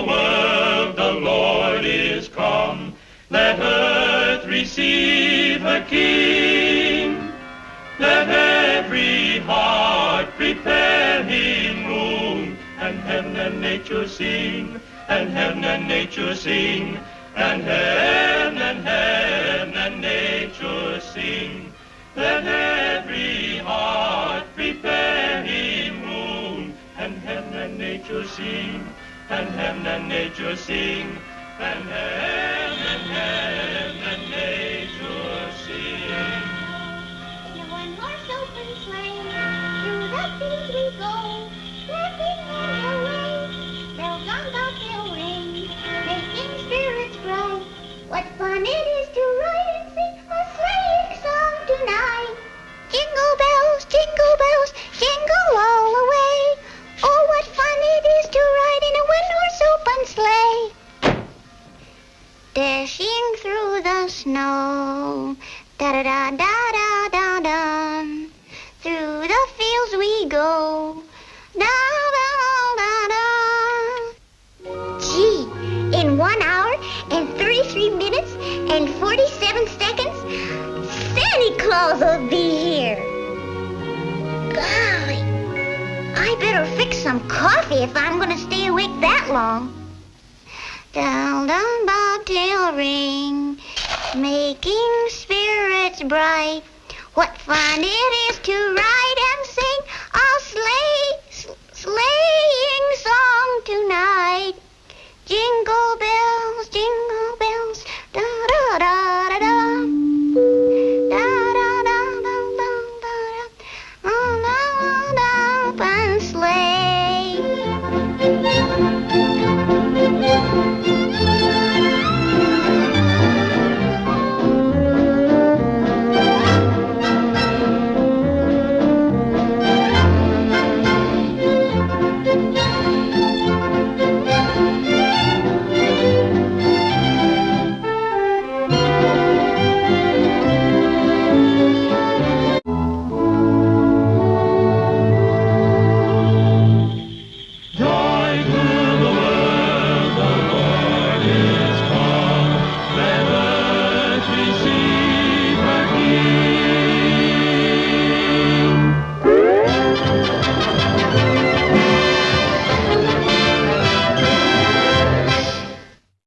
the world the Lord is come. Let earth receive her King. Let every heart prepare him room. And heaven and nature sing, and heaven and nature sing, and heaven and nature sing. Let every heart prepare him room. And heaven and nature sing, and heaven and nature sing, and heaven and nature sing. In one horse open sleigh, through the fields we go, laughing in the way. Bells on bobtail ring, making spirits bright. What fun it is to ride and sing a sleighing song tonight. Jingle bells, jingle all the way. Oh, what fun it is to ride in a one-horse open sleigh. Dashing through the snow, da-da-da-da-da-da-da. Through the fields we go, da-da-da-da-da. Gee, in 1 hour and 33 minutes and 47 seconds, Santa Claus will be here. Golly, I better fix some coffee if I'm going to stay awake that long. Down, down, bobtail ring, making spirits bright. What fun it is to ride and sing a sleighing song